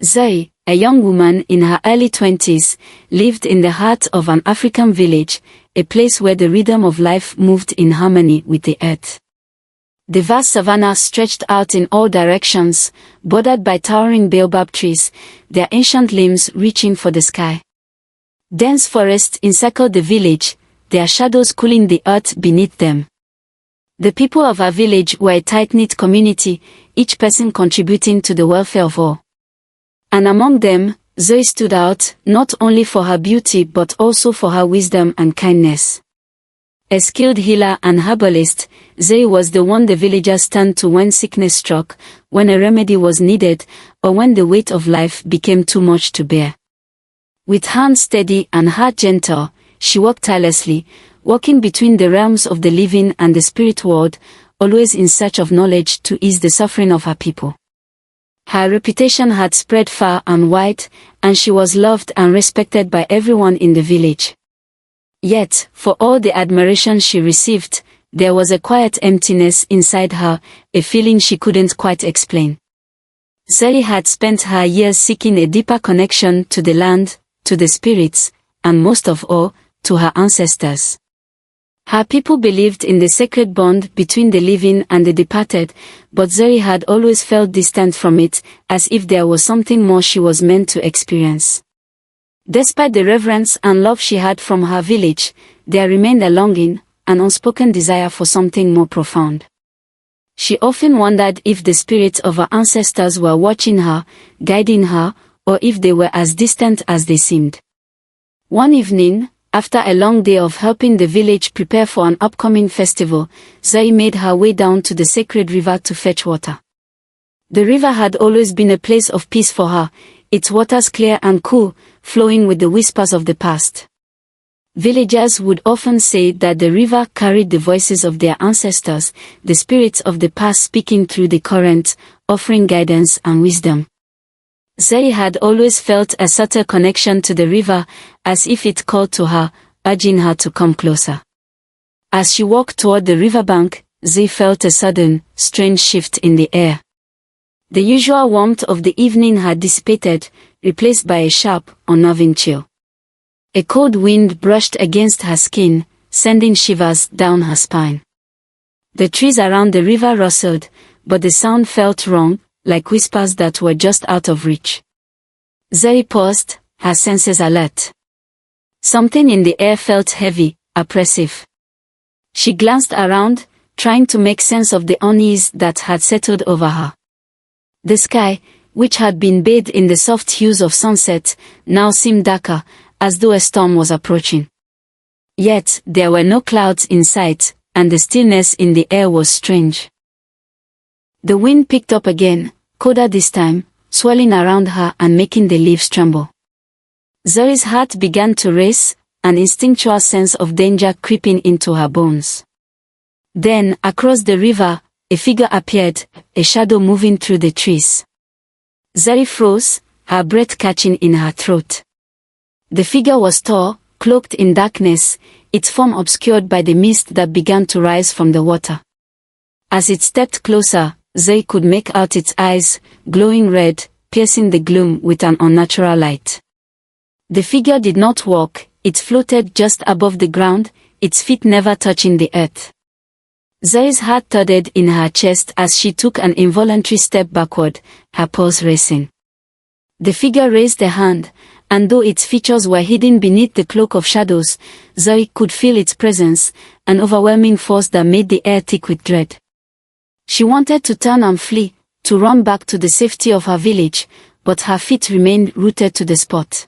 Zuri, a young woman in her early 20s, lived in the heart of an African village, a place where the rhythm of life moved in harmony with the earth. The vast savanna stretched out in all directions, bordered by towering baobab trees, their ancient limbs reaching for the sky. Dense forests encircled the village, their shadows cooling the earth beneath them. The people of our village were a tight-knit community, each person contributing to the welfare of all. And among them, Zuri stood out, not only for her beauty but also for her wisdom and kindness. A skilled healer and herbalist, Zuri was the one the villagers turned to when sickness struck, when a remedy was needed, or when the weight of life became too much to bear. With hands steady and heart gentle, she worked tirelessly, walking between the realms of the living and the spirit world, always in search of knowledge to ease the suffering of her people. Her reputation had spread far and wide, and she was loved and respected by everyone in the village. Yet, for all the admiration she received, there was a quiet emptiness inside her, a feeling she couldn't quite explain. Zuri had spent her years seeking a deeper connection to the land, to the spirits, and most of all, to her ancestors. Her people believed in the sacred bond between the living and the departed, but Zuri had always felt distant from it, as if there was something more she was meant to experience. Despite the reverence and love she had from her village, there remained a longing, an unspoken desire for something more profound. She often wondered if the spirits of her ancestors were watching her, guiding her, or if they were as distant as they seemed. One evening, after a long day of helping the village prepare for an upcoming festival, Zuri made her way down to the sacred river to fetch water. The river had always been a place of peace for her, its waters clear and cool, flowing with the whispers of the past. Villagers would often say that the river carried the voices of their ancestors, the spirits of the past speaking through the current, offering guidance and wisdom. Zuri had always felt a subtle connection to the river, as if it called to her, urging her to come closer. As she walked toward the riverbank, Zuri felt a sudden, strange shift in the air. The usual warmth of the evening had dissipated, replaced by a sharp, unnerving chill. A cold wind brushed against her skin, sending shivers down her spine. The trees around the river rustled, but the sound felt wrong, like whispers that were just out of reach. Zuri paused, her senses alert. Something in the air felt heavy, oppressive. She glanced around, trying to make sense of the unease that had settled over her. The sky, which had been bathed in the soft hues of sunset, now seemed darker, as though a storm was approaching. Yet, there were no clouds in sight, and the stillness in the air was strange. The wind picked up again, colder this time, swirling around her and making the leaves tremble. Zuri's heart began to race, an instinctual sense of danger creeping into her bones. Then, across the river, a figure appeared, a shadow moving through the trees. Zuri froze, her breath catching in her throat. The figure was tall, cloaked in darkness, its form obscured by the mist that began to rise from the water. As it stepped closer, Zuri could make out its eyes, glowing red, piercing the gloom with an unnatural light. The figure did not walk, it floated just above the ground, its feet never touching the earth. Zuri's heart thudded in her chest as she took an involuntary step backward, her pulse racing. The figure raised a hand, and though its features were hidden beneath the cloak of shadows, Zuri could feel its presence, an overwhelming force that made the air thick with dread. She wanted to turn and flee, to run back to the safety of her village, but her feet remained rooted to the spot.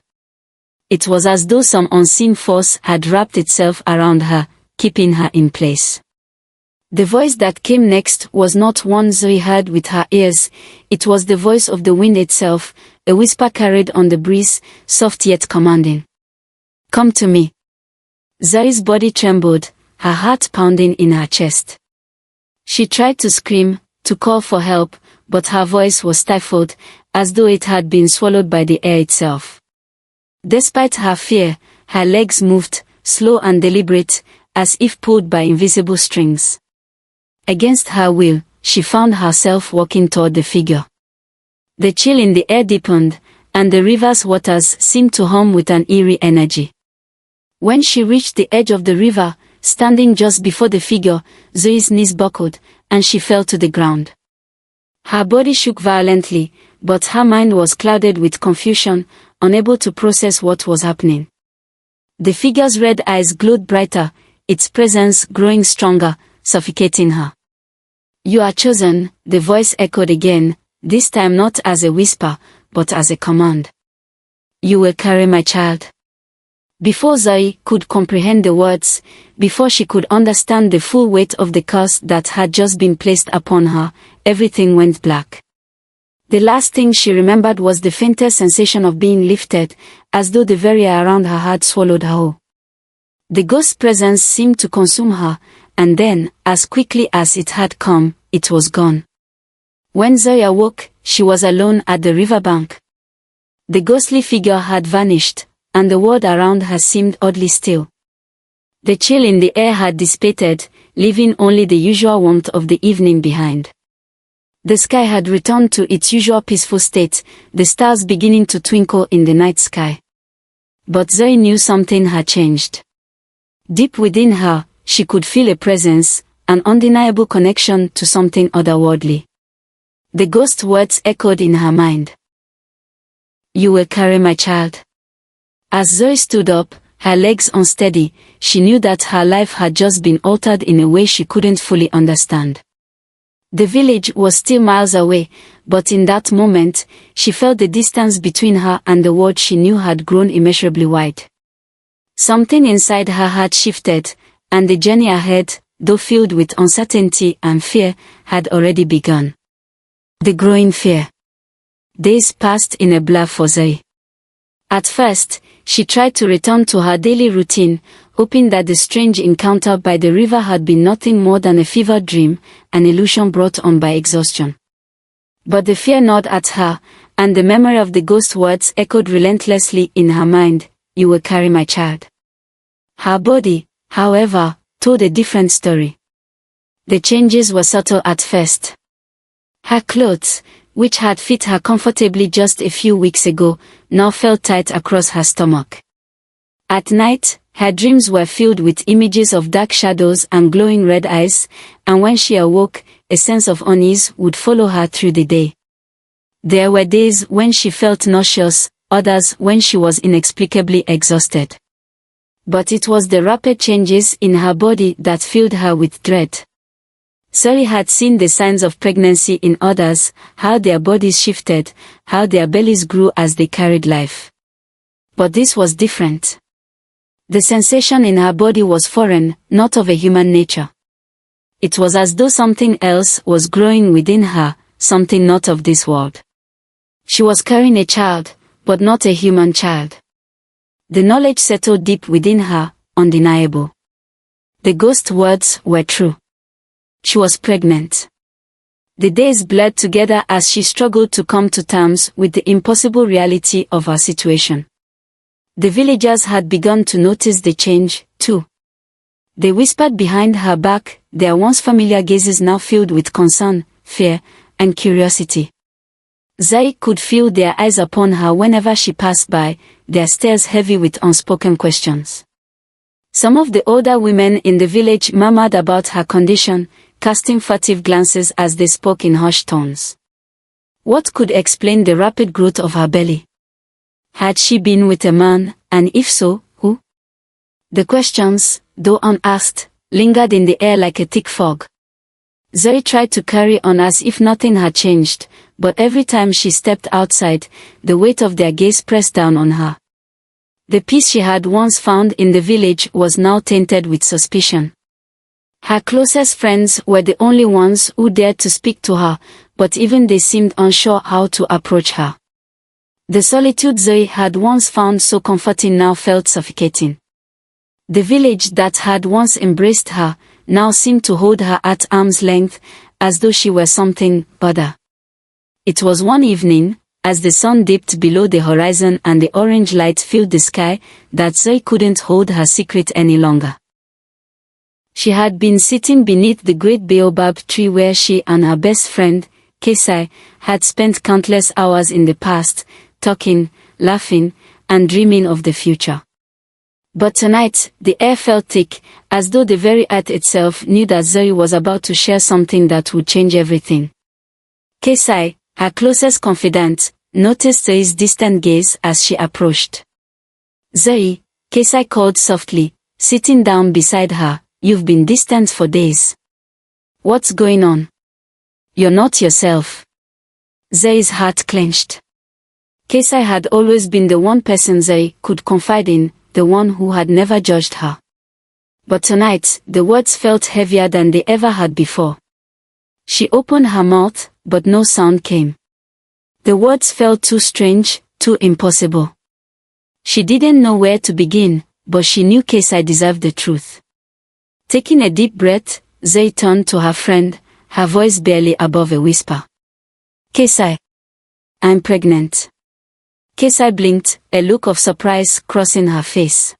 It was as though some unseen force had wrapped itself around her, keeping her in place. The voice that came next was not one Zuri heard with her ears, it was the voice of the wind itself, a whisper carried on the breeze, soft yet commanding. "Come to me." Zuri's body trembled, her heart pounding in her chest. She tried to scream, to call for help, but her voice was stifled, as though it had been swallowed by the air itself. Despite her fear, her legs moved, slow and deliberate, as if pulled by invisible strings. Against her will, she found herself walking toward the figure. The chill in the air deepened, and the river's waters seemed to hum with an eerie energy. When she reached the edge of the river, standing just before the figure, Zuri's knees buckled, and she fell to the ground. Her body shook violently, but her mind was clouded with confusion, unable to process what was happening. The figure's red eyes glowed brighter, its presence growing stronger, suffocating her. "You are chosen," the voice echoed again, this time not as a whisper, but as a command. "You will carry my child." Before Zuri could comprehend the words, before she could understand the full weight of the curse that had just been placed upon her, everything went black. The last thing she remembered was the faintest sensation of being lifted, as though the very air around her had swallowed her whole. The ghost's presence seemed to consume her, and then, as quickly as it had come, it was gone. When Zuri awoke, she was alone at the riverbank. The ghostly figure had vanished, and the world around her seemed oddly still. The chill in the air had dissipated, leaving only the usual warmth of the evening behind. The sky had returned to its usual peaceful state, the stars beginning to twinkle in the night sky. But Zuri knew something had changed. Deep within her, she could feel a presence, an undeniable connection to something otherworldly. The ghost words echoed in her mind. "You will carry my child." As Zuri stood up, her legs unsteady, she knew that her life had just been altered in a way she couldn't fully understand. The village was still miles away, but in that moment, she felt the distance between her and the world she knew had grown immeasurably wide. Something inside her had shifted, and the journey ahead, though filled with uncertainty and fear, had already begun. The growing fear. Days passed in a blur for Zuri. At first, she tried to return to her daily routine, hoping that the strange encounter by the river had been nothing more than a fevered dream, an illusion brought on by exhaustion. But the fear gnawed at her, and the memory of the ghost words echoed relentlessly in her mind, "You will carry my child." Her body, however, told a different story. The changes were subtle at first. Her clothes, which had fit her comfortably just a few weeks ago, now felt tight across her stomach. At night, her dreams were filled with images of dark shadows and glowing red eyes, and when she awoke, a sense of unease would follow her through the day. There were days when she felt nauseous, others when she was inexplicably exhausted. But it was the rapid changes in her body that filled her with dread. Zuri had seen the signs of pregnancy in others, how their bodies shifted, how their bellies grew as they carried life. But this was different. The sensation in her body was foreign, not of a human nature. It was as though something else was growing within her, something not of this world. She was carrying a child, but not a human child. The knowledge settled deep within her, undeniable. The ghost words were true. She was pregnant. The days blurred together as she struggled to come to terms with the impossible reality of her situation. The villagers had begun to notice the change, too. They whispered behind her back, their once familiar gazes now filled with concern, fear, and curiosity. Zuri could feel their eyes upon her whenever she passed by, their stares heavy with unspoken questions. Some of the older women in the village murmured about her condition, casting furtive glances as they spoke in hushed tones. What could explain the rapid growth of her belly? Had she been with a man, and if so, who? The questions, though unasked, lingered in the air like a thick fog. Zuri tried to carry on as if nothing had changed, but every time she stepped outside, the weight of their gaze pressed down on her. The peace she had once found in the village was now tainted with suspicion. Her closest friends were the only ones who dared to speak to her, but even they seemed unsure how to approach her. The solitude Zuri had once found so comforting now felt suffocating. The village that had once embraced her, now seemed to hold her at arm's length, as though she were something other. It was one evening, as the sun dipped below the horizon and the orange light filled the sky, that Zuri couldn't hold her secret any longer. She had been sitting beneath the great baobab tree where she and her best friend, Kesai, had spent countless hours in the past, talking, laughing, and dreaming of the future. But tonight, the air felt thick, as though the very earth itself knew that Zuri was about to share something that would change everything. Kesai, her closest confidant, noticed Zuri's distant gaze as she approached. "Zuri," Kesai called softly, sitting down beside her, "you've been distant for days. What's going on? You're not yourself." Zuri's heart clenched. Kesai had always been the one person Zuri could confide in, the one who had never judged her. But tonight, the words felt heavier than they ever had before. She opened her mouth, but no sound came. The words felt too strange, too impossible. She didn't know where to begin, but she knew Kesai deserved the truth. Taking a deep breath, Zuri turned to her friend, her voice barely above a whisper. "Kesai, I'm pregnant." Kesai blinked, a look of surprise crossing her face.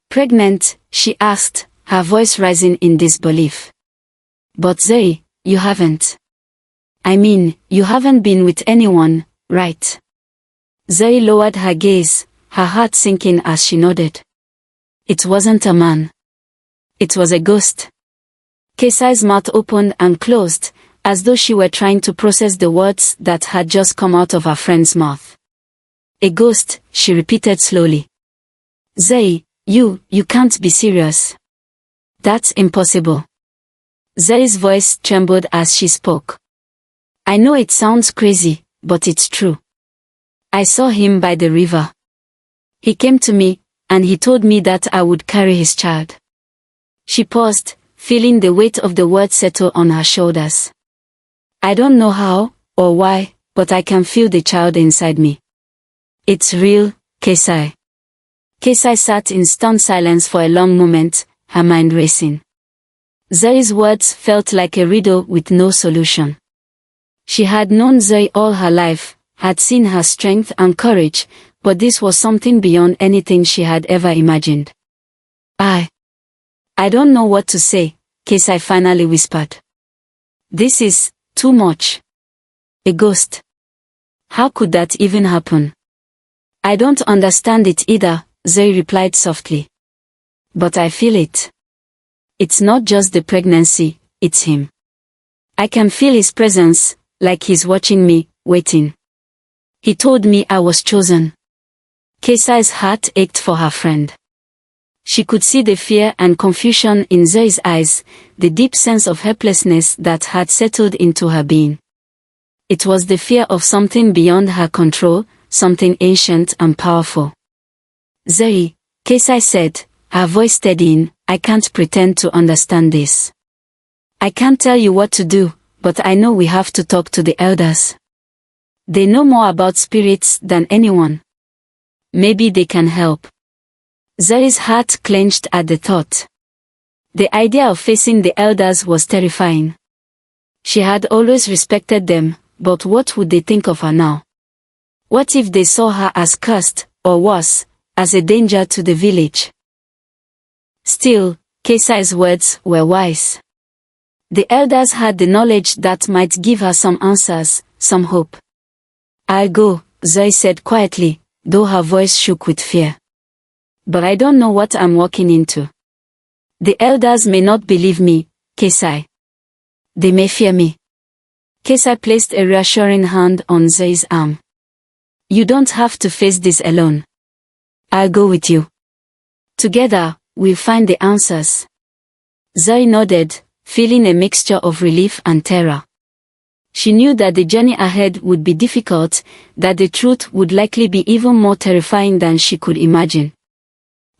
"Pregnant?" she asked, her voice rising in disbelief. "But Zuri, you haven't. I mean, you haven't been with anyone, right?" Zuri lowered her gaze, her heart sinking as she nodded. "It wasn't a man. It was a ghost." Kesai's mouth opened and closed, as though she were trying to process the words that had just come out of her friend's mouth. "A ghost," she repeated slowly. "Zuri, you can't be serious. That's impossible." Zuri's voice trembled as she spoke. "I know it sounds crazy, but it's true. I saw him by the river. He came to me, and he told me that I would carry his child." She paused, feeling the weight of the words settle on her shoulders. "I don't know how, or why, but I can feel the child inside me. It's real, Kesai." Kesai sat in stunned silence for a long moment, her mind racing. Zuri's words felt like a riddle with no solution. She had known Zuri all her life, had seen her strength and courage, but this was something beyond anything she had ever imagined. I don't know what to say," Kesai finally whispered. "This is too much. A ghost. How could that even happen?" "I don't understand it either," Zuri replied softly. "But I feel it. It's not just the pregnancy, it's him. I can feel his presence, like he's watching me, waiting. He told me I was chosen." Kesai's heart ached for her friend. She could see the fear and confusion in Zuri's eyes, the deep sense of helplessness that had settled into her being. It was the fear of something beyond her control, something ancient and powerful. "Zuri," Kesai said, her voice steadying, "I can't pretend to understand this. I can't tell you what to do, but I know we have to talk to the elders. They know more about spirits than anyone. Maybe they can help." Zuri's heart clenched at the thought. The idea of facing the elders was terrifying. She had always respected them, but what would they think of her now? What if they saw her as cursed, or worse, as a danger to the village? Still, Kesai's words were wise. The elders had the knowledge that might give her some answers, some hope. "I'll go," Zuri said quietly, though her voice shook with fear. "But I don't know what I'm walking into. The elders may not believe me, Kesai. They may fear me." Kesai placed a reassuring hand on Zuri's arm. "You don't have to face this alone. I'll go with you. Together, we'll find the answers." Zuri nodded, feeling a mixture of relief and terror. She knew that the journey ahead would be difficult, that the truth would likely be even more terrifying than she could imagine.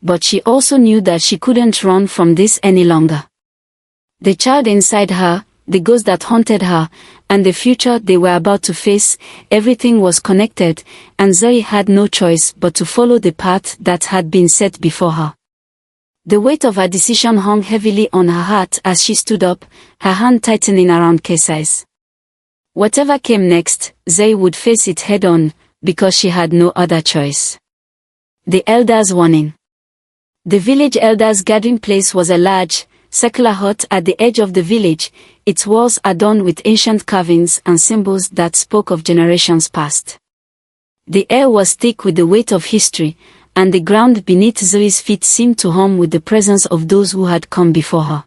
But she also knew that she couldn't run from this any longer. The child inside her, the ghost that haunted her, and the future they were about to face, everything was connected, and Zuri had no choice but to follow the path that had been set before her. The weight of her decision hung heavily on her heart as she stood up, her hand tightening around Kesai's. Whatever came next, Zuri would face it head-on, because she had no other choice. The elders' warning. The village elders' gathering place was a large, circular hut at the edge of the village, its walls adorned with ancient carvings and symbols that spoke of generations past. The air was thick with the weight of history, and the ground beneath Zuri's feet seemed to hum with the presence of those who had come before her.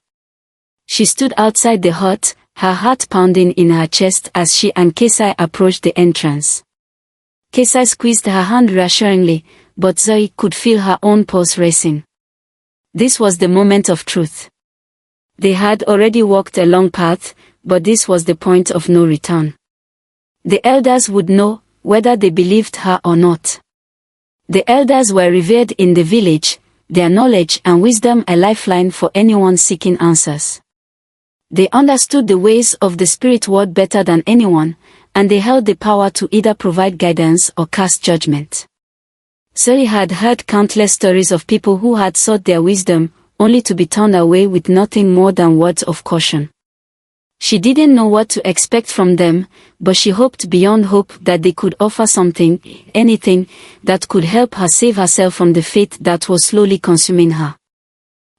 She stood outside the hut, her heart pounding in her chest as she and Kesai approached the entrance. Kesai squeezed her hand reassuringly, but Zuri could feel her own pulse racing. This was the moment of truth. They had already walked a long path, but this was the point of no return. The elders would know, whether they believed her or not. The elders were revered in the village, their knowledge and wisdom a lifeline for anyone seeking answers. They understood the ways of the spirit world better than anyone, and they held the power to either provide guidance or cast judgment. Zuri had heard countless stories of people who had sought their wisdom, only to be turned away with nothing more than words of caution. She didn't know what to expect from them, but she hoped beyond hope that they could offer something, anything, that could help her save herself from the fate that was slowly consuming her.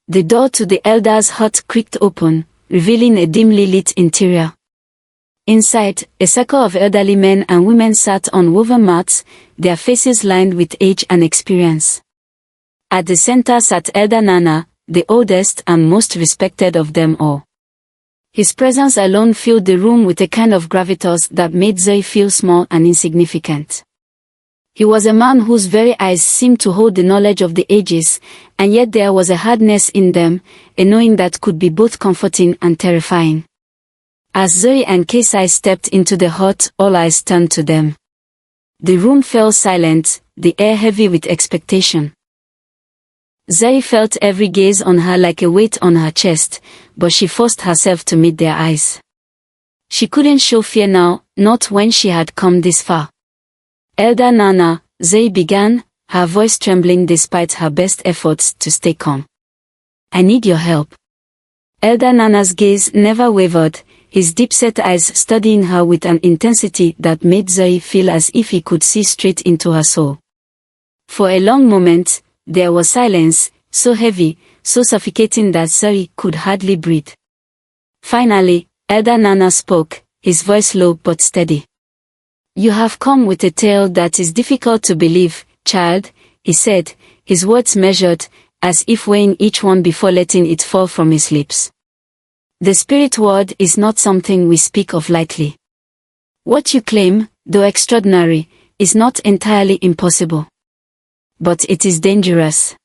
The door to the elders' hut creaked open, revealing a dimly lit interior. Inside, a circle of elderly men and women sat on woven mats, their faces lined with age and experience. At the center sat Elder Nana, the oldest and most respected of them all. His presence alone filled the room with a kind of gravitas that made Zuri feel small and insignificant. He was a man whose very eyes seemed to hold the knowledge of the ages, and yet there was a hardness in them, a knowing that could be both comforting and terrifying. As Zuri and Kesai stepped into the hut, all eyes turned to them. The room fell silent, the air heavy with expectation. Zuri felt every gaze on her like a weight on her chest, but she forced herself to meet their eyes. She couldn't show fear now, not when she had come this far. Elder Nana, Zuri began, her voice trembling despite her best efforts to stay calm. I need your help. Elder Nana's gaze never wavered, his deep-set eyes studying her with an intensity that made Zuri feel as if he could see straight into her soul. For a long moment, there was silence, so heavy, so suffocating that Zuri could hardly breathe. Finally, Elder Nana spoke, his voice low but steady. You have come with a tale that is difficult to believe, child, he said, his words measured, as if weighing each one before letting it fall from his lips. The spirit world is not something we speak of lightly. What you claim, though extraordinary, is not entirely impossible. But it is dangerous.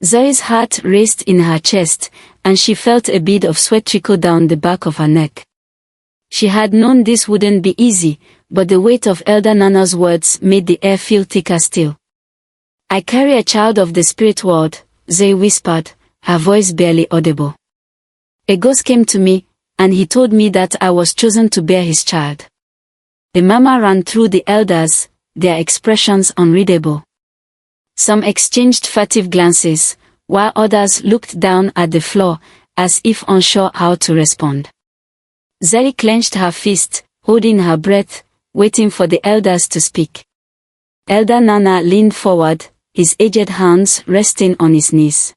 Zuri's heart raced in her chest, and she felt a bead of sweat trickle down the back of her neck. She had known this wouldn't be easy, but the weight of Elder Nana's words made the air feel thicker still. I carry a child of the spirit world, Zuri whispered, her voice barely audible. A ghost came to me, and he told me that I was chosen to bear his child. The murmur ran through the elders, their expressions unreadable. Some exchanged furtive glances, while others looked down at the floor, as if unsure how to respond. Zuri clenched her fist, holding her breath, waiting for the elders to speak. Elder Nana leaned forward, his aged hands resting on his knees.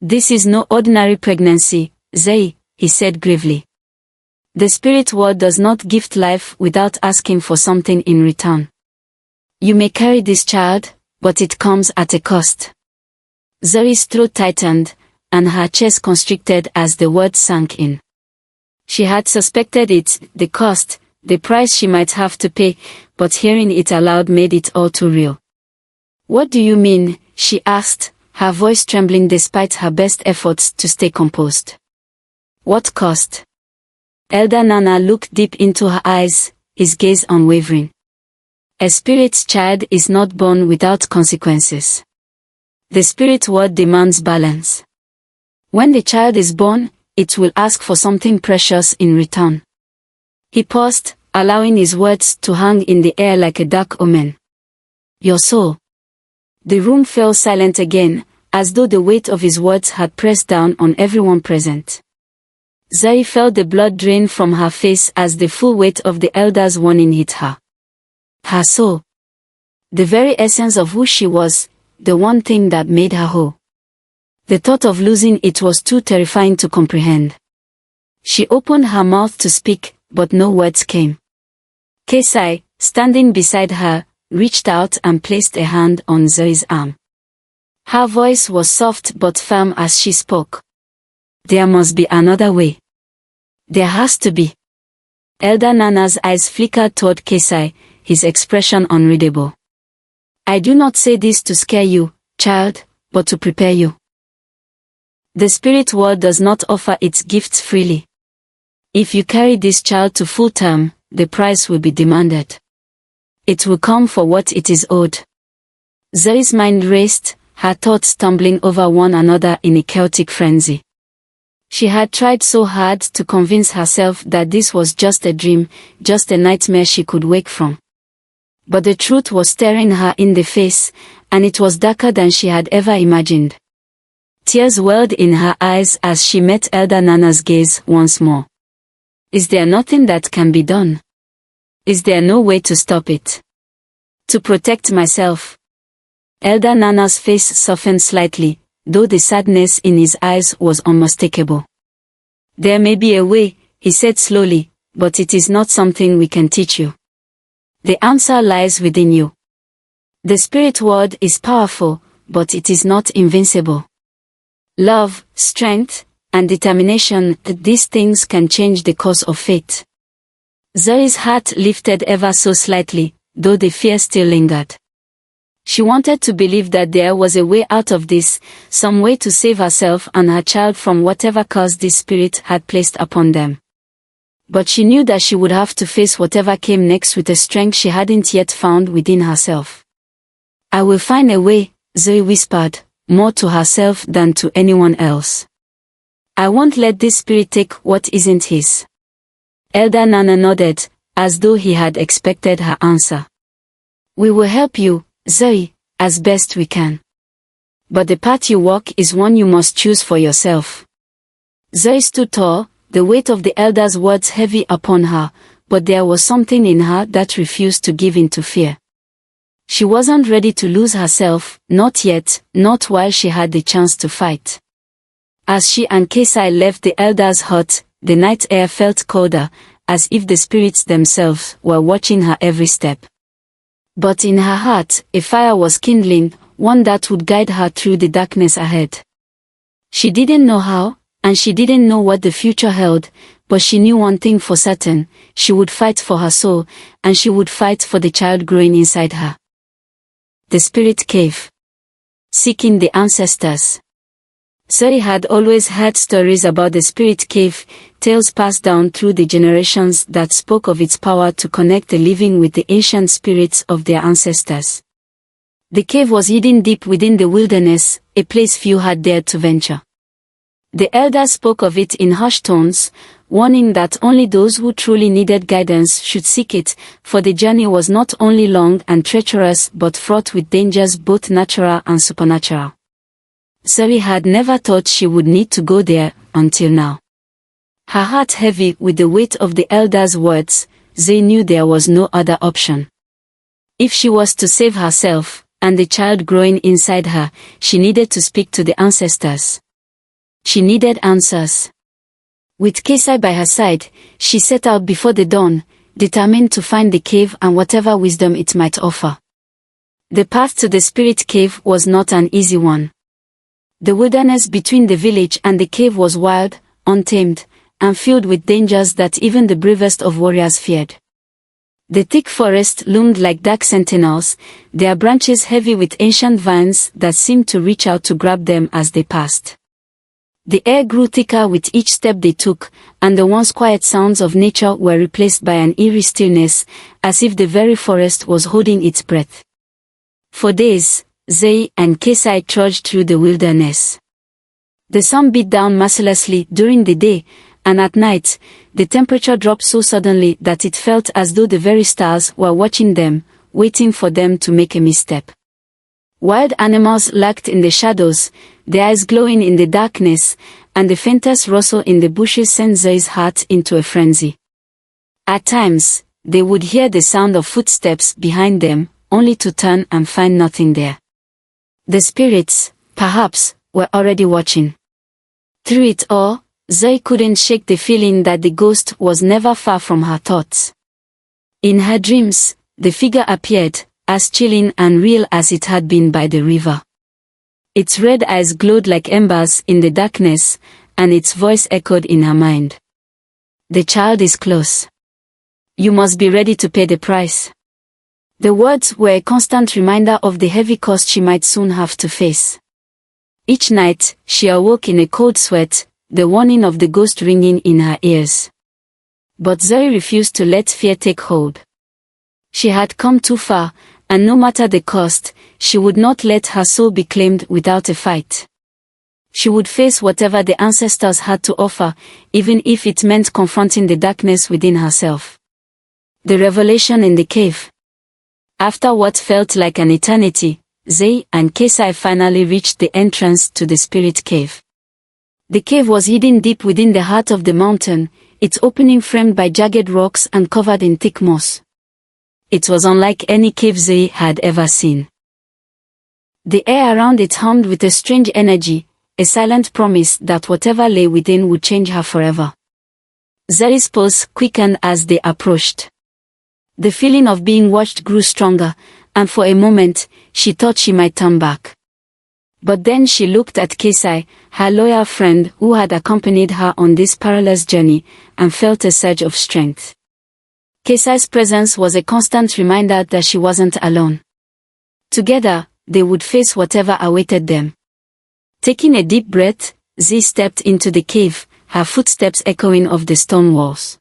This is no ordinary pregnancy, Zuri, he said gravely. The spirit world does not gift life without asking for something in return. You may carry this child, but it comes at a cost. Zuri's throat tightened, and her chest constricted as the words sank in. She had suspected it, the cost, the price she might have to pay, but hearing it aloud made it all too real. What do you mean? She asked, her voice trembling despite her best efforts to stay composed. What cost? Elder Nana looked deep into her eyes, his gaze unwavering. A spirit's child is not born without consequences. The spirit world demands balance. When the child is born, it will ask for something precious in return. He paused, allowing his words to hang in the air like a dark omen. Your soul. The room fell silent again, as though the weight of his words had pressed down on everyone present. Zuri felt the blood drain from her face as the full weight of the elder's warning hit her. Her soul. The very essence of who she was, the one thing that made her whole. The thought of losing it was too terrifying to comprehend. She opened her mouth to speak, but no words came. Kesai, standing beside her, reached out and placed a hand on Zuri's arm. Her voice was soft but firm as she spoke. There must be another way. There has to be. Elder Nana's eyes flickered toward Kesai, his expression unreadable. I do not say this to scare you, child, but to prepare you. The spirit world does not offer its gifts freely. If you carry this child to full term, the price will be demanded. It will come for what it is owed. Zuri's mind raced, her thoughts tumbling over one another in a chaotic frenzy. She had tried so hard to convince herself that this was just a dream, just a nightmare she could wake from. But the truth was staring her in the face, and it was darker than she had ever imagined. Tears welled in her eyes as she met Elder Nana's gaze once more. Is there nothing that can be done? Is there no way to stop it? To protect myself? Elder Nana's face softened slightly, though the sadness in his eyes was unmistakable. There may be a way, he said slowly, but it is not something we can teach you. The answer lies within you. The spirit world is powerful, but it is not invincible. Love, strength, and determination, these things can change the course of fate. Zuri's heart lifted ever so slightly, though the fear still lingered. She wanted to believe that there was a way out of this, some way to save herself and her child from whatever curse this spirit had placed upon them. But she knew that she would have to face whatever came next with a strength she hadn't yet found within herself. I will find a way, Zuri whispered, more to herself than to anyone else. I won't let this spirit take what isn't his. Elder Nana nodded, as though he had expected her answer. We will help you, Zuri, as best we can. But the path you walk is one you must choose for yourself. Zuri stood tall, the weight of the elder's words heavy upon her, but there was something in her that refused to give in to fear. She wasn't ready to lose herself, not yet, not while she had the chance to fight. As she and Kesai left the elder's hut, the night air felt colder, as if the spirits themselves were watching her every step. But in her heart, a fire was kindling, one that would guide her through the darkness ahead. She didn't know how, and she didn't know what the future held, but she knew one thing for certain: she would fight for her soul, and she would fight for the child growing inside her. The Spirit Cave. Seeking the ancestors. Zuri had always heard stories about the Spirit Cave, tales passed down through the generations that spoke of its power to connect the living with the ancient spirits of their ancestors. The cave was hidden deep within the wilderness, a place few had dared to venture. The elders spoke of it in hushed tones, warning that only those who truly needed guidance should seek it, for the journey was not only long and treacherous but fraught with dangers both natural and supernatural. Zuri had never thought she would need to go there, until now. Her heart heavy with the weight of the elders' words, Zuri knew there was no other option. If she was to save herself, and the child growing inside her, she needed to speak to the ancestors. She needed answers. With Kesai by her side, she set out before the dawn, determined to find the cave and whatever wisdom it might offer. The path to the spirit cave was not an easy one. The wilderness between the village and the cave was wild, untamed, and filled with dangers that even the bravest of warriors feared. The thick forest loomed like dark sentinels, their branches heavy with ancient vines that seemed to reach out to grab them as they passed. The air grew thicker with each step they took, and the once quiet sounds of nature were replaced by an eerie stillness, as if the very forest was holding its breath. For days, Zuri and Kesai trudged through the wilderness. The sun beat down mercilessly during the day, and at night, the temperature dropped so suddenly that it felt as though the very stars were watching them, waiting for them to make a misstep. Wild animals lurked in the shadows, their eyes glowing in the darkness, and the faintest rustle in the bushes sent Zuri's heart into a frenzy. At times, they would hear the sound of footsteps behind them, only to turn and find nothing there. The spirits, perhaps, were already watching. Through it all, Zuri couldn't shake the feeling that the ghost was never far from her thoughts. In her dreams, the figure appeared, as chilling and real as it had been by the river. Its red eyes glowed like embers in the darkness, and its voice echoed in her mind. "The child is close. You must be ready to pay the price." The words were a constant reminder of the heavy cost she might soon have to face. Each night, she awoke in a cold sweat, the warning of the ghost ringing in her ears. But Zuri refused to let fear take hold. She had come too far, and no matter the cost, she would not let her soul be claimed without a fight. She would face whatever the ancestors had to offer, even if it meant confronting the darkness within herself. The revelation in the cave. After what felt like an eternity, Zuri and Kesai finally reached the entrance to the spirit cave. The cave was hidden deep within the heart of the mountain, its opening framed by jagged rocks and covered in thick moss. It was unlike any cave Zuri had ever seen. The air around it hummed with a strange energy, a silent promise that whatever lay within would change her forever. Zuri's pulse quickened as they approached. The feeling of being watched grew stronger, and for a moment, she thought she might turn back. But then she looked at Kesai, her loyal friend who had accompanied her on this perilous journey, and felt a surge of strength. Kesai's presence was a constant reminder that she wasn't alone. Together, they would face whatever awaited them. Taking a deep breath, Zuri stepped into the cave, her footsteps echoing off the stone walls.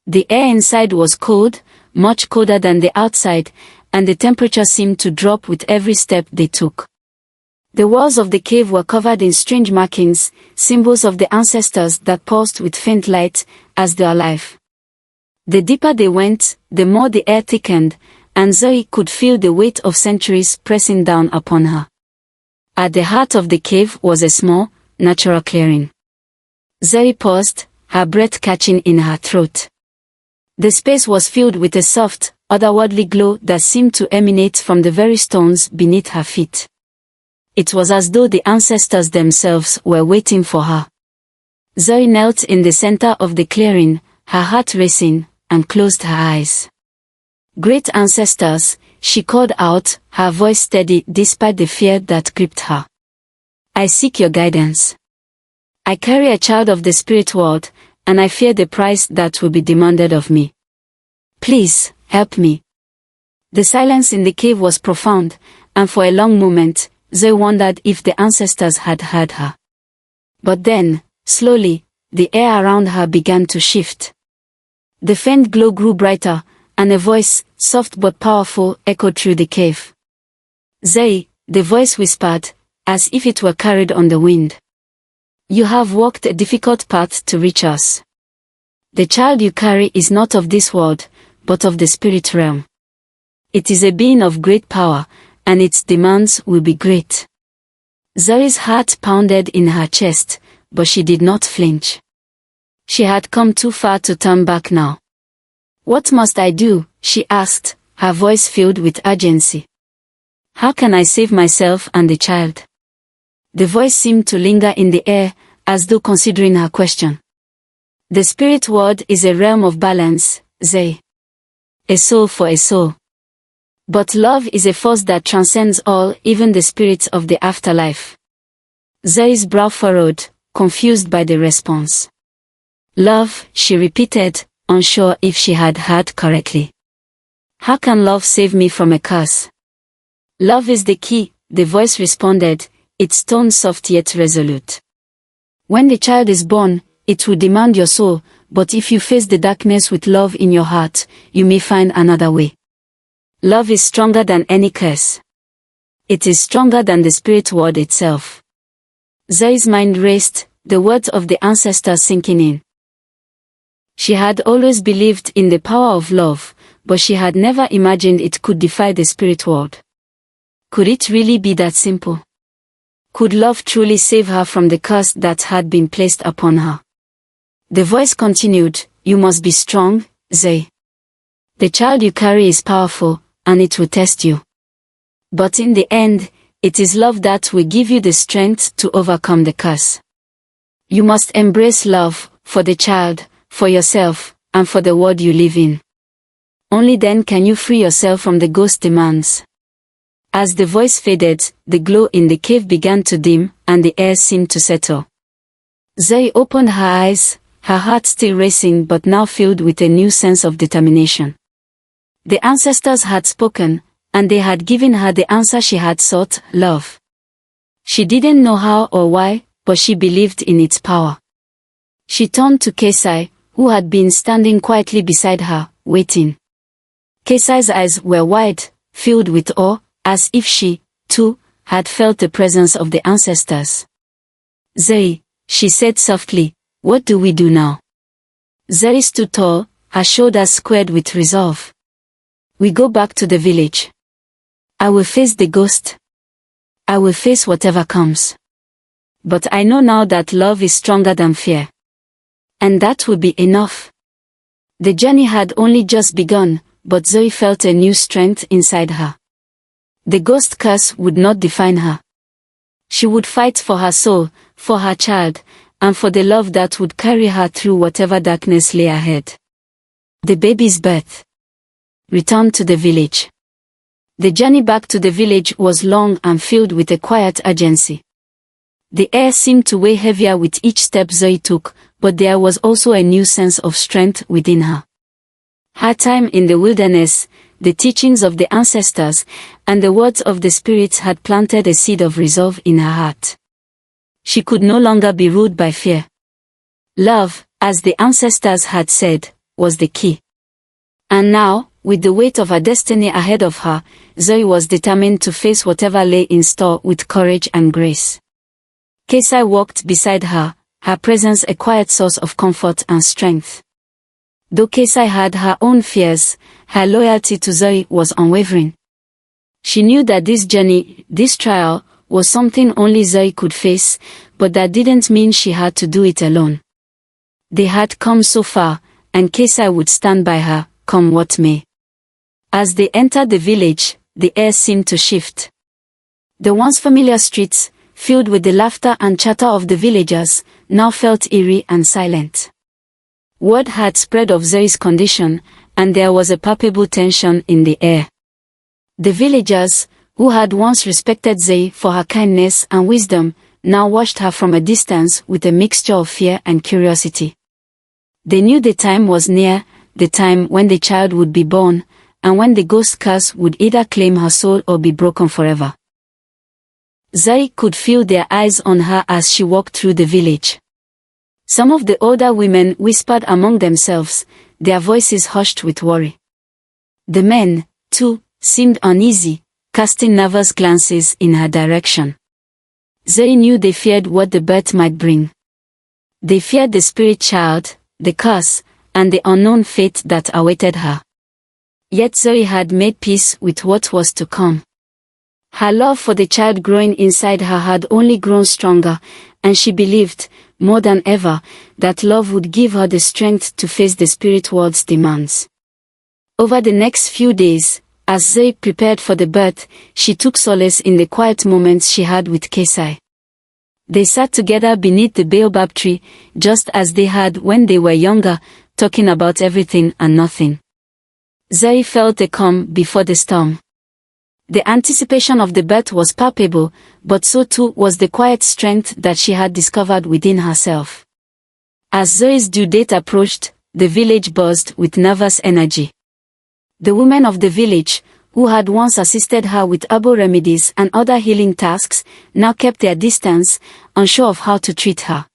The air inside was cold, much colder than the outside, and the temperature seemed to drop with every step they took. The walls of the cave were covered in strange markings, symbols of the ancestors that pulsed with faint light, as they were alive. The deeper they went, the more the air thickened, and Zuri could feel the weight of centuries pressing down upon her. At the heart of the cave was a small, natural clearing. Zuri paused, her breath catching in her throat. The space was filled with a soft, otherworldly glow that seemed to emanate from the very stones beneath her feet. It was as though the ancestors themselves were waiting for her. Zuri knelt in the center of the clearing, her heart racing, and closed her eyes. "Great ancestors," she called out, her voice steady despite the fear that gripped her. "I seek your guidance. I carry a child of the spirit world, and I fear the price that will be demanded of me. Please, help me." The silence in the cave was profound, and for a long moment, Zuri wondered if the ancestors had heard her. But then, slowly, the air around her began to shift. The faint glow grew brighter, and a voice, soft but powerful, echoed through the cave. "Zuri," the voice whispered, as if it were carried on the wind. "You have walked a difficult path to reach us. The child you carry is not of this world, but of the spirit realm. It is a being of great power, and its demands will be great." Zuri's heart pounded in her chest, but she did not flinch. She had come too far to turn back now. "What must I do?" she asked, her voice filled with urgency. "How can I save myself and the child?" The voice seemed to linger in the air, as though considering her question. "The spirit world is a realm of balance, Zuri. A soul for a soul. But love is a force that transcends all, even the spirits of the afterlife." Zuri's brow furrowed, confused by the response. "Love," she repeated, unsure if she had heard correctly. "How can love save me from a curse?" "Love is the key," the voice responded, its tone soft yet resolute. "When the child is born, it will demand your soul, but if you face the darkness with love in your heart, you may find another way. Love is stronger than any curse. It is stronger than the spirit world itself." Zuri's mind raced, the words of the ancestors sinking in. She had always believed in the power of love, but she had never imagined it could defy the spirit world. Could it really be that simple? Could love truly save her from the curse that had been placed upon her? The voice continued, "You must be strong, Zuri. The child you carry is powerful, and it will test you. But in the end, It is love that will give you the strength to overcome the curse. You must embrace love, for the child, for yourself, and for the world you live in. Only then can you free yourself from the ghost demands. As the voice faded, the glow in the cave began to dim, and the air seemed to settle. Zuri opened her eyes, her heart still racing but now filled with a new sense of determination. The ancestors had spoken, and they had given her the answer she had sought, love. She didn't know how or why, but she believed in its power. She turned to Kesai, who had been standing quietly beside her, waiting. Kesai's eyes were wide, filled with awe, as if she, too, had felt the presence of the ancestors. Zuri, she said softly, what do we do now? Zuri stood tall, her shoulders squared with resolve. We go back to the village. I will face the ghost. I will face whatever comes. But I know now that love is stronger than fear. And that will be enough. The journey had only just begun, but Zuri felt a new strength inside her. The ghost curse would not define her. She would fight for her soul, for her child, and for the love that would carry her through whatever darkness lay ahead. The baby's birth. Return to the village. The journey back to the village was long and filled with a quiet urgency. The air seemed to weigh heavier with each step Zuri took, but there was also a new sense of strength within her. Her time in the wilderness, the teachings of the ancestors, and the words of the spirits had planted a seed of resolve in her heart. She could no longer be ruled by fear. Love, as the ancestors had said, was the key. And now, with the weight of her destiny ahead of her, Zuri was determined to face whatever lay in store with courage and grace. Kesai walked beside her, her presence a quiet source of comfort and strength. Though Kesai had her own fears, her loyalty to Zuri was unwavering. She knew that this journey, this trial, was something only Zuri could face, but that didn't mean she had to do it alone. They had come so far, and Kesai would stand by her, come what may. As they entered the village, the air seemed to shift. The once familiar streets, filled with the laughter and chatter of the villagers, now felt eerie and silent. Word had spread of Zuri's condition, and there was a palpable tension in the air. The villagers, who had once respected Zuri for her kindness and wisdom, now watched her from a distance with a mixture of fear and curiosity. They knew the time was near, the time when the child would be born, and when the ghost curse would either claim her soul or be broken forever. Zuri could feel their eyes on her as she walked through the village. Some of the older women whispered among themselves, their voices hushed with worry. The men, too, seemed uneasy, casting nervous glances in her direction. Zuri knew they feared what the birth might bring. They feared the spirit child, the curse, and the unknown fate that awaited her. Yet Zuri had made peace with what was to come. Her love for the child growing inside her had only grown stronger, and she believed, more than ever, that love would give her the strength to face the spirit world's demands. Over the next few days, as Zuri prepared for the birth, she took solace in the quiet moments she had with Kesai. They sat together beneath the baobab tree, just as they had when they were younger, talking about everything and nothing. Zuri felt a calm before the storm. The anticipation of the birth was palpable, but so too was the quiet strength that she had discovered within herself. As Zuri's due date approached, the village buzzed with nervous energy. The women of the village, who had once assisted her with herbal remedies and other healing tasks, now kept their distance, unsure of how to treat her.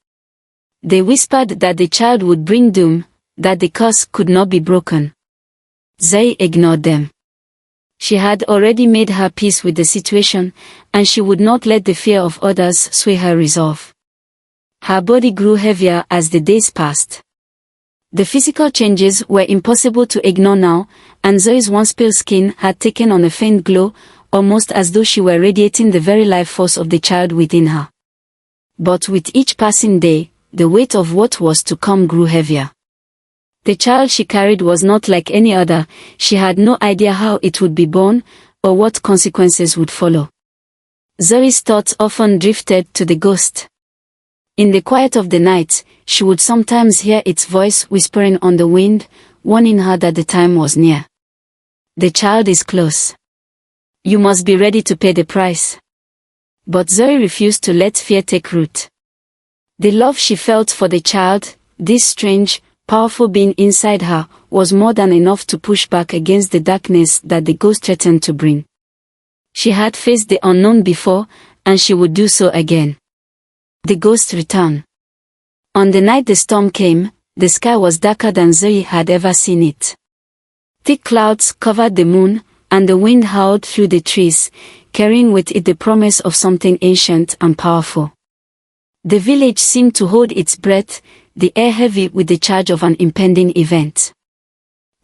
They whispered that the child would bring doom, that the curse could not be broken. Zuri ignored them. She had already made her peace with the situation, and she would not let the fear of others sway her resolve. Her body grew heavier as the days passed. The physical changes were impossible to ignore now, and Zuri's once pale skin had taken on a faint glow, almost as though she were radiating the very life force of the child within her. But with each passing day, the weight of what was to come grew heavier. The child she carried was not like any other. She had no idea how it would be born, or what consequences would follow. Zuri's thoughts often drifted to the ghost. In the quiet of the night, she would sometimes hear its voice whispering on the wind, warning her that the time was near. The child is close. You must be ready to pay the price. But Zuri refused to let fear take root. The love she felt for the child, this strange, powerful being inside her, was more than enough to push back against the darkness that the ghost threatened to bring. She had faced the unknown before, and she would do so again. The ghost returned. On the night the storm came, the sky was darker than Zuri had ever seen it. Thick clouds covered the moon, and the wind howled through the trees, carrying with it the promise of something ancient and powerful. The village seemed to hold its breath, the air heavy with the charge of an impending event.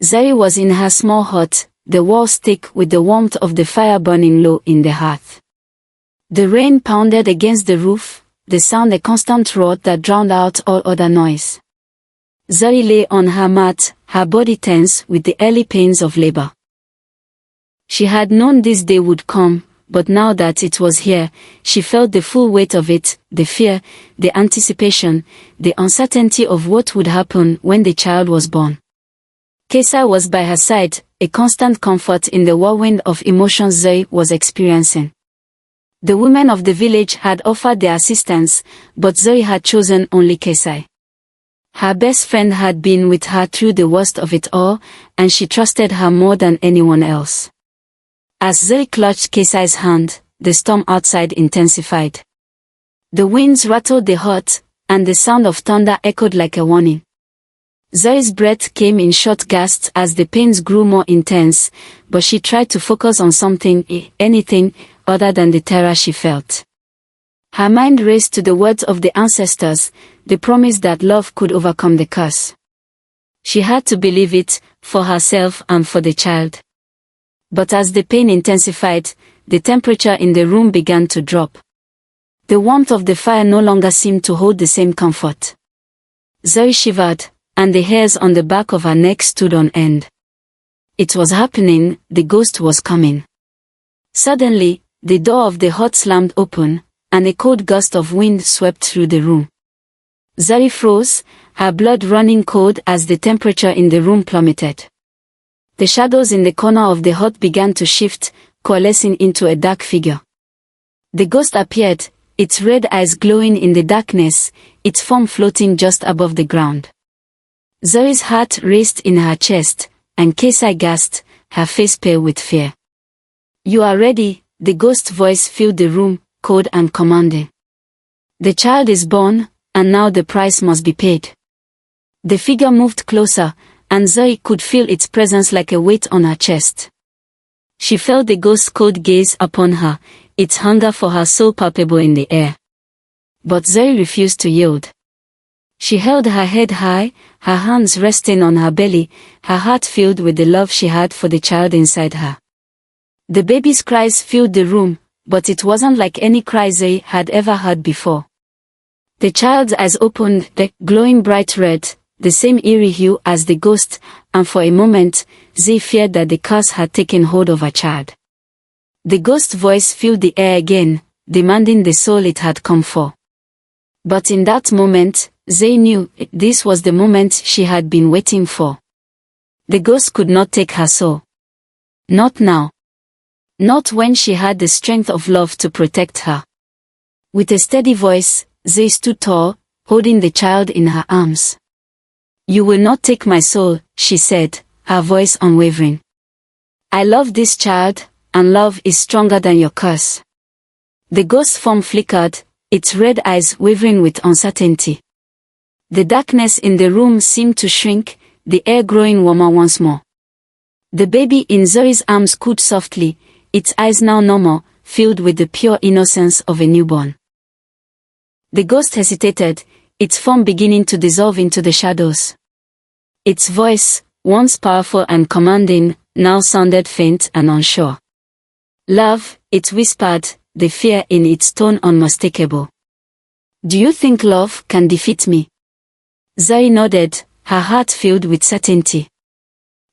Zuri was in her small hut, the walls thick with the warmth of the fire burning low in the hearth. The rain pounded against the roof, the sound a constant roar that drowned out all other noise. Zuri lay on her mat, her body tense with the early pains of labor. She had known this day would come, but now that it was here, she felt the full weight of it, the fear, the anticipation, the uncertainty of what would happen when the child was born. Kesai was by her side, a constant comfort in the whirlwind of emotions Zuri was experiencing. The women of the village had offered their assistance, but Zuri had chosen only Kesai. Her best friend had been with her through the worst of it all, and she trusted her more than anyone else. As Zuri clutched Kesai's hand, the storm outside intensified. The winds rattled the hut, and the sound of thunder echoed like a warning. Zuri's breath came in short gasps as the pains grew more intense, but she tried to focus on something, anything, other than the terror she felt. Her mind raced to the words of the ancestors, the promise that love could overcome the curse. She had to believe it, for herself and for the child. But as the pain intensified, the temperature in the room began to drop. The warmth of the fire no longer seemed to hold the same comfort. Zuri shivered, and the hairs on the back of her neck stood on end. It was happening, the ghost was coming. Suddenly, the door of the hut slammed open, and a cold gust of wind swept through the room. Zuri froze, her blood running cold as the temperature in the room plummeted. The shadows in the corner of the hut began to shift, coalescing into a dark figure. The ghost appeared, its red eyes glowing in the darkness, its form floating just above the ground. Zuri's heart raced in her chest, and Kesai gasped, her face pale with fear. "You are ready," the ghost's voice filled the room, cold and commanding. "The child is born, and now the price must be paid." The figure moved closer, and Zuri could feel its presence like a weight on her chest. She felt the ghost's cold gaze upon her, its hunger for her soul palpable in the air. But Zuri refused to yield. She held her head high, her hands resting on her belly, her heart filled with the love she had for the child inside her. The baby's cries filled the room, but it wasn't like any cry Zuri had ever heard before. The child's eyes opened, the glowing bright red, the same eerie hue as the ghost, and for a moment, Zuri feared that the curse had taken hold of her child. The ghost's voice filled the air again, demanding the soul it had come for. But in that moment, Zuri knew this was the moment she had been waiting for. The ghost could not take her soul. Not now. Not when she had the strength of love to protect her. With a steady voice, Zuri stood tall, holding the child in her arms. "You will not take my soul," she said, her voice unwavering. "I love this child, and love is stronger than your curse." The ghost's form flickered, its red eyes wavering with uncertainty. The darkness in the room seemed to shrink, the air growing warmer once more. The baby in Zuri's arms cooed softly, its eyes now normal, filled with the pure innocence of a newborn. The ghost hesitated, its form beginning to dissolve into the shadows. Its voice, once powerful and commanding, now sounded faint and unsure. "Love," it whispered, the fear in its tone unmistakable. "Do you think love can defeat me?" Zuri nodded, her heart filled with certainty.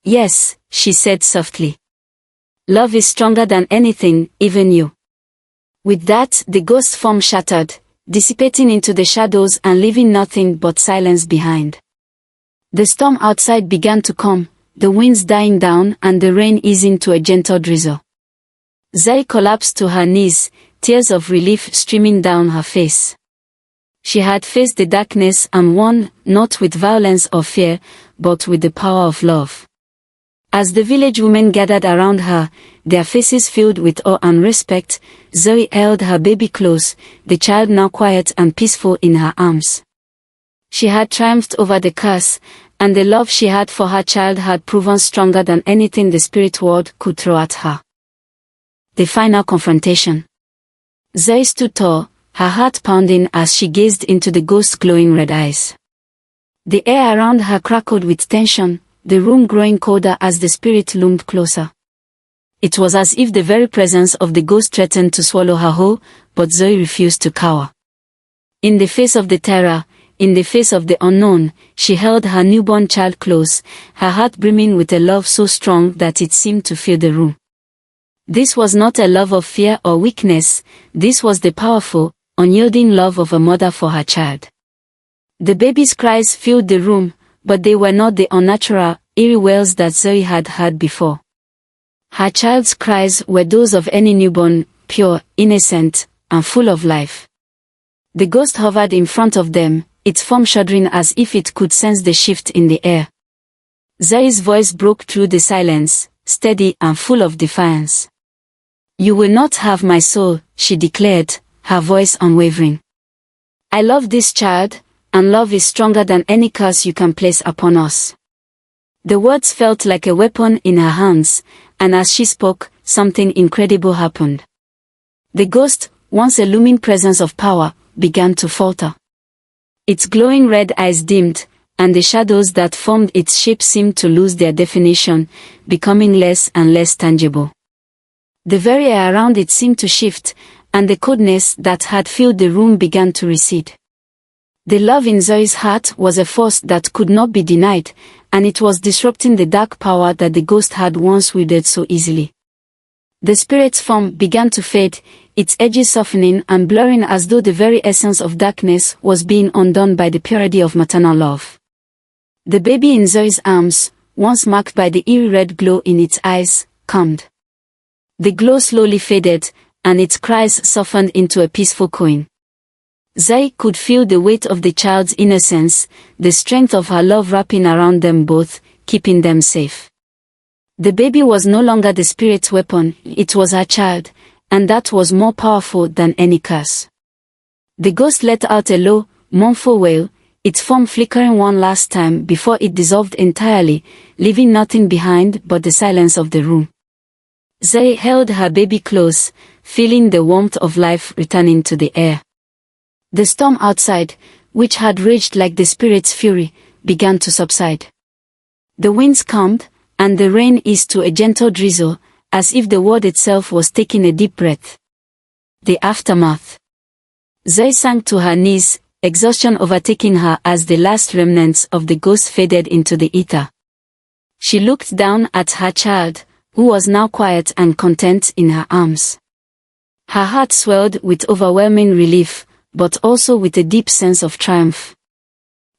"Yes," she said softly. "Love is stronger than anything, even you." With that, the ghost form shattered, dissipating into the shadows and leaving nothing but silence behind. The storm outside began to come, the winds dying down and the rain easing to a gentle drizzle. Zuri collapsed to her knees, tears of relief streaming down her face. She had faced the darkness and won, not with violence or fear, but with the power of love. As the village women gathered around her, their faces filled with awe and respect, Zuri held her baby close, the child now quiet and peaceful in her arms. She had triumphed over the curse, and the love she had for her child had proven stronger than anything the spirit world could throw at her. The final confrontation. Zuri stood tall, her heart pounding as she gazed into the ghost's glowing red eyes. The air around her crackled with tension, the room growing colder as the spirit loomed closer. It was as if the very presence of the ghost threatened to swallow her whole, but Zuri refused to cower. In the face of the terror, in the face of the unknown, she held her newborn child close, her heart brimming with a love so strong that it seemed to fill the room. This was not a love of fear or weakness, this was the powerful, unyielding love of a mother for her child. The baby's cries filled the room, but they were not the unnatural, eerie wails that Zuri had heard before. Her child's cries were those of any newborn, pure, innocent, and full of life. The ghost hovered in front of them, its form shuddering as if it could sense the shift in the air. Zuri's voice broke through the silence, steady and full of defiance. "You will not have my soul," she declared, her voice unwavering. "I love this child, and love is stronger than any curse you can place upon us." The words felt like a weapon in her hands, and as she spoke, something incredible happened. The ghost, once a looming presence of power, began to falter. Its glowing red eyes dimmed, and the shadows that formed its shape seemed to lose their definition, becoming less and less tangible. The very air around it seemed to shift, and the coldness that had filled the room began to recede. The love in Zuri's heart was a force that could not be denied, and it was disrupting the dark power that the ghost had once wielded so easily. The spirit's form began to fade, its edges softening and blurring as though the very essence of darkness was being undone by the purity of maternal love. The baby in Zuri's arms, once marked by the eerie red glow in its eyes, calmed. The glow slowly faded, and its cries softened into a peaceful cooing. Zuri could feel the weight of the child's innocence, the strength of her love wrapping around them both, keeping them safe. The baby was no longer the spirit's weapon, it was her child, and that was more powerful than any curse. The ghost let out a low, mournful wail, its form flickering one last time before it dissolved entirely, leaving nothing behind but the silence of the room. Zuri held her baby close, feeling the warmth of life returning to the air. The storm outside, which had raged like the spirit's fury, began to subside. The winds calmed, and the rain eased to a gentle drizzle, as if the world itself was taking a deep breath. The aftermath. Zuri sank to her knees, exhaustion overtaking her as the last remnants of the ghost faded into the ether. She looked down at her child, who was now quiet and content in her arms. Her heart swelled with overwhelming relief, but also with a deep sense of triumph.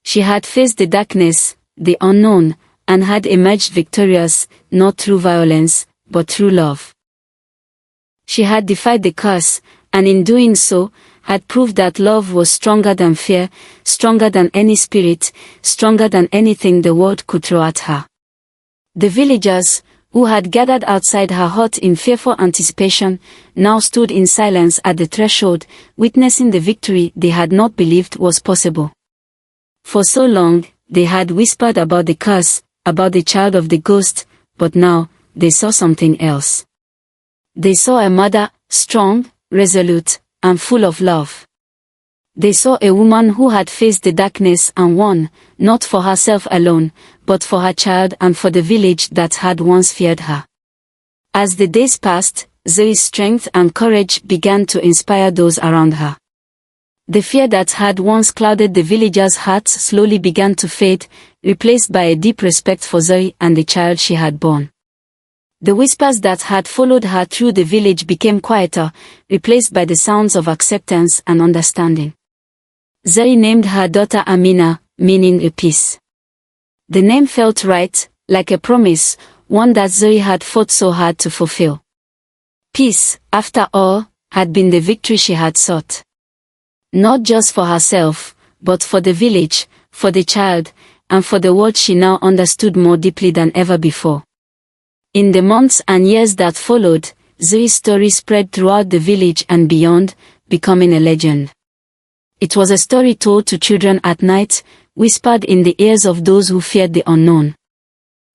She had faced the darkness, the unknown, and had emerged victorious, not through violence, but through love. She had defied the curse, and in doing so, had proved that love was stronger than fear, stronger than any spirit, stronger than anything the world could throw at her. The villagers, who had gathered outside her hut in fearful anticipation, now stood in silence at the threshold, witnessing the victory they had not believed was possible. For so long, they had whispered about the curse, about the child of the ghost, but now, they saw something else. They saw a mother, strong, resolute, and full of love. They saw a woman who had faced the darkness and won, not for herself alone, but for her child and for the village that had once feared her. As the days passed, Zuri's strength and courage began to inspire those around her. The fear that had once clouded the villagers' hearts slowly began to fade, replaced by a deep respect for Zuri and the child she had borne. The whispers that had followed her through the village became quieter, replaced by the sounds of acceptance and understanding. Zuri named her daughter Amina, meaning a peace. The name felt right, like a promise, one that Zuri had fought so hard to fulfill. Peace, after all, had been the victory she had sought. Not just for herself, but for the village, for the child, and for the world she now understood more deeply than ever before. In the months and years that followed, Zuri's story spread throughout the village and beyond, becoming a legend. It was a story told to children at night, whispered in the ears of those who feared the unknown.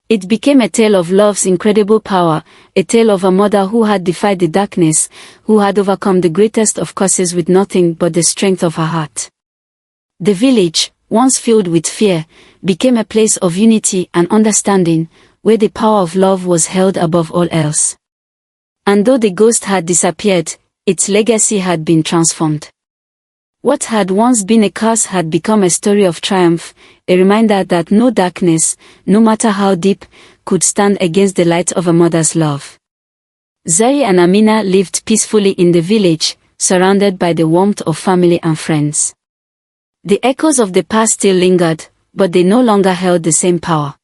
It became a tale of love's incredible power, a tale of a mother who had defied the darkness, who had overcome the greatest of curses with nothing but the strength of her heart. The village, once filled with fear, became a place of unity and understanding, where the power of love was held above all else. And though the ghost had disappeared, its legacy had been transformed. What had once been a curse had become a story of triumph, a reminder that no darkness, no matter how deep, could stand against the light of a mother's love. Zuri and Amina lived peacefully in the village, surrounded by the warmth of family and friends. The echoes of the past still lingered, but they no longer held the same power.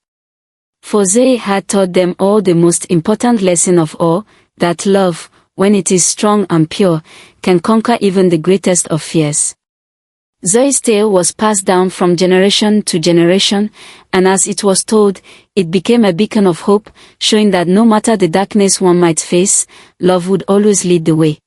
For Zuri had taught them all the most important lesson of all, that love, when it is strong and pure, can conquer even the greatest of fears. Zuri's tale was passed down from generation to generation, and as it was told, it became a beacon of hope, showing that no matter the darkness one might face, love would always lead the way.